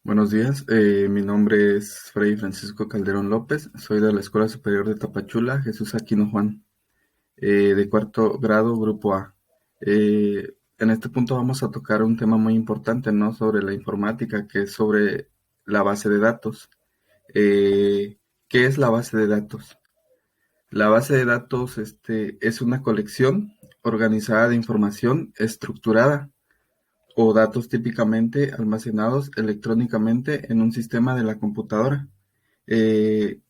Buenos días, mi nombre es Fray Francisco Calderón López, soy de la Escuela Superior de Tapachula, Jesús Aquino Juan, de cuarto grado, Grupo A. En este punto vamos a tocar un tema muy importante, ¿no? Sobre la informática, que es sobre la base de datos. Eh, ¿Qué es la base de datos? La base de datos, es una colección organizada de información estructurada o datos típicamente almacenados electrónicamente en un sistema de la computadora. Quiere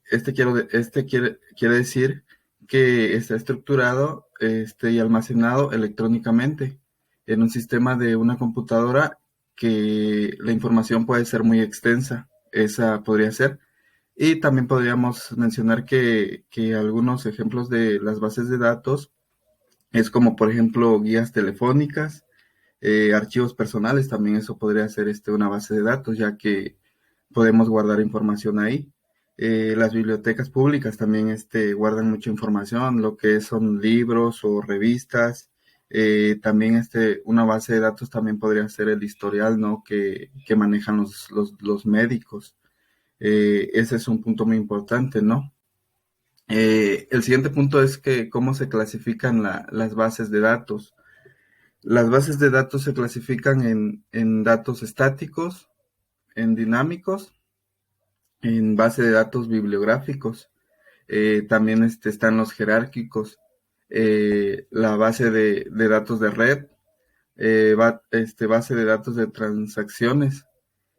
decir que está estructurado y almacenado electrónicamente en un sistema de una computadora, que la información puede ser muy extensa. Esa podría ser. Y también podríamos mencionar que algunos ejemplos de las bases de datos es como, por ejemplo, guías telefónicas, archivos personales. También eso podría ser una base de datos, ya que podemos guardar información ahí. Las bibliotecas públicas también guardan mucha información, lo que son libros o revistas. También una base de datos también podría ser el historial, ¿no? Que manejan los médicos. Ese es un punto muy importante, ¿no? El siguiente punto es que cómo se clasifican las bases de datos. Las bases de datos se clasifican en datos estáticos, en dinámicos, en base de datos bibliográficos. También están los jerárquicos, la base de datos de red, base de datos de transacciones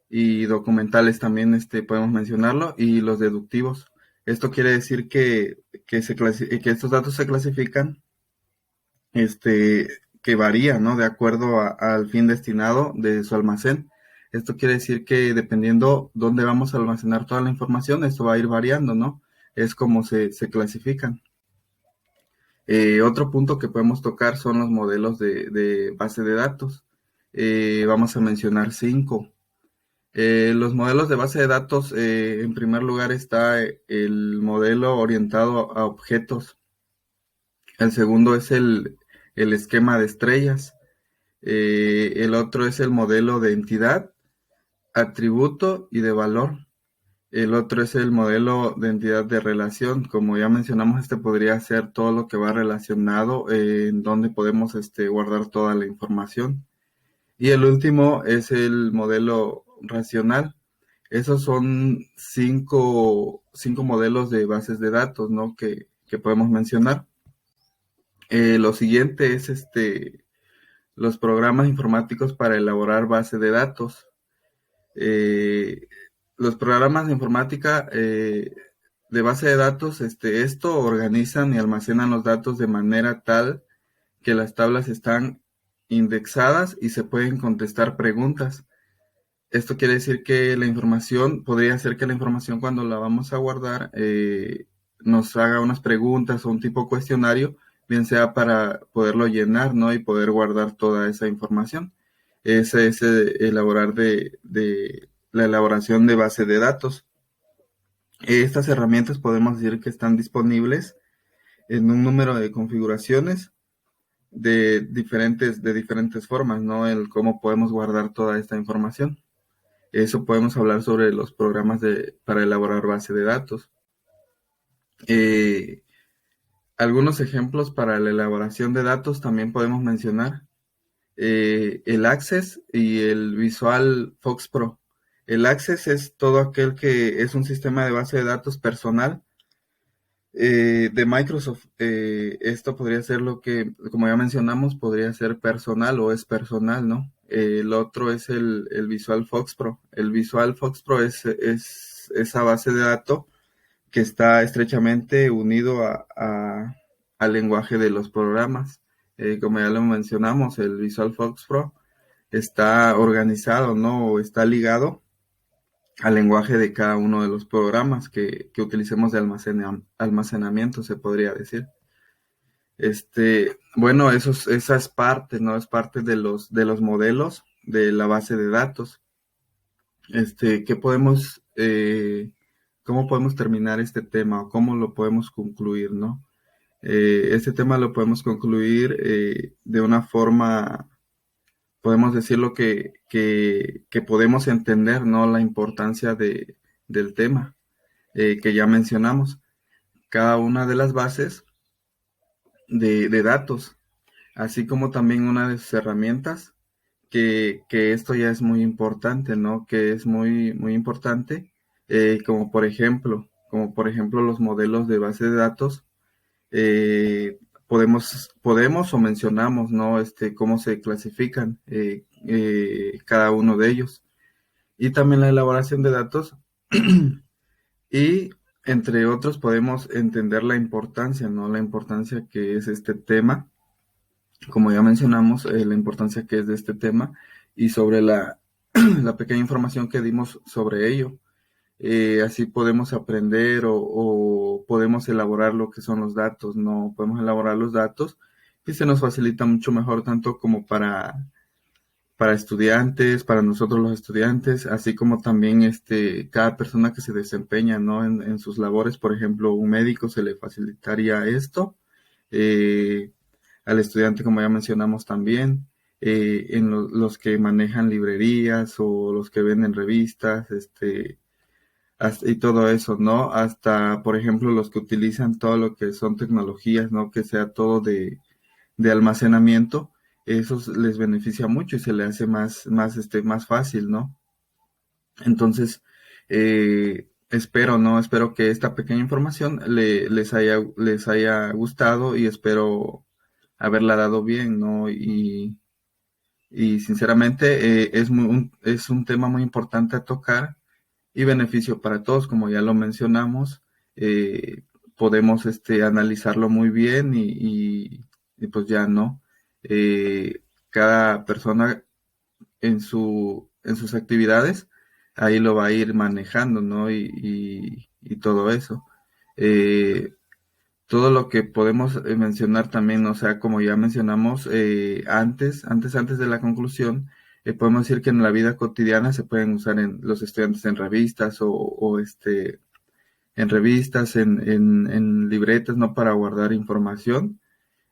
y documentales también, podemos mencionarlo, y los deductivos. Esto quiere decir que estos datos se clasifican, este, que varía, ¿no? De acuerdo al fin destinado de su almacén. Esto quiere decir que dependiendo dónde vamos a almacenar toda la información, esto va a ir variando, ¿no? Es como se clasifican. Otro punto que podemos tocar son los modelos de base de datos. Vamos a mencionar 5. Los modelos de base de datos, en primer lugar está el modelo orientado a objetos. El segundo es el esquema de estrellas. El otro es el modelo de entidad, atributo y de valor. El otro es el modelo de entidad de relación. Como ya mencionamos, podría ser todo lo que va relacionado, en donde podemos guardar toda la información. Y el último es el modelo racional. Esos son cinco modelos de bases de datos, ¿no? Que podemos mencionar. Lo siguiente es los programas informáticos para elaborar base de datos. Eh, los programas de informática, de base de datos, esto organizan y almacenan los datos de manera tal que las tablas están indexadas y se pueden contestar preguntas. Esto quiere decir que podría ser que la información, cuando la vamos a guardar, nos haga unas preguntas o un tipo cuestionario, bien sea para poderlo llenar, ¿no? Y poder guardar toda esa información. Ese es la elaboración de base de datos. Estas herramientas podemos decir que están disponibles en un número de configuraciones de diferentes formas, ¿no? El cómo podemos guardar toda esta información. Eso podemos hablar sobre los programas para elaborar base de datos. Eh, Algunos ejemplos para la elaboración de datos también podemos mencionar el Access y el Visual Fox Pro. El Access es todo aquel que es un sistema de base de datos personal, de Microsoft. Esto podría ser lo que, como ya mencionamos, podría ser personal o es personal, ¿no? El otro es el Visual Fox Pro. El Visual Fox Pro es esa base de datos que está estrechamente unido al lenguaje de los programas. Como ya lo mencionamos, el Visual Fox Pro está organizado, ¿no? O está ligado al lenguaje de cada uno de los programas que utilicemos de almacenamiento, se podría decir. Bueno, esa es parte, ¿no? Es parte de los modelos de la base de datos. ¿Qué cómo podemos terminar este tema o cómo lo podemos concluir, ¿no? Este tema lo podemos concluir de una forma podemos decirlo que podemos entender, ¿no? La importancia del tema que ya mencionamos. Cada una de las bases de datos, así como también una de sus herramientas, que esto ya es muy importante, ¿no? Que es muy, muy importante, como por ejemplo los modelos de base de datos, podemos o mencionamos, ¿no? Cómo se clasifican cada uno de ellos. Y también la elaboración de datos y entre otros podemos entender la importancia, ¿no? La importancia que es este tema, como ya mencionamos, la importancia que es de este tema y sobre la pequeña información que dimos sobre ello. Así podemos aprender o podemos elaborar lo que son los datos, ¿no? Podemos elaborar los datos y se nos facilita mucho mejor tanto como para estudiantes, para nosotros los estudiantes, así como también cada persona que se desempeña, ¿no? En sus labores, por ejemplo, un médico se le facilitaría esto, eh, al estudiante, como ya mencionamos también, los que manejan librerías o los que venden revistas, y todo eso, ¿no? Hasta, por ejemplo, los que utilizan todo lo que son tecnologías, ¿no? Que sea todo de almacenamiento, eso les beneficia mucho y se le hace más fácil, ¿no? Entonces, espero, ¿no? Espero que esta pequeña información les haya gustado y espero haberla dado bien, ¿no? Y sinceramente, es un tema muy importante a tocar y beneficio para todos, como ya lo mencionamos. Podemos analizarlo muy bien y pues ya no. Cada persona en sus actividades, ahí lo va a ir manejando, ¿no? Y todo eso. Eh, Todo lo que podemos mencionar también, o sea, como ya mencionamos antes de la conclusión, podemos decir que en la vida cotidiana se pueden usar en los estudiantes en revistas en revistas, en libretas, ¿no? Para guardar información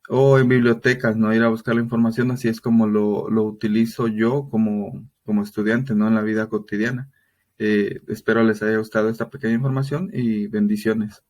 o en bibliotecas, ¿no? Ir a buscar la información, así es como lo utilizo yo como estudiante, ¿no? En la vida cotidiana. Espero les haya gustado esta pequeña información y bendiciones.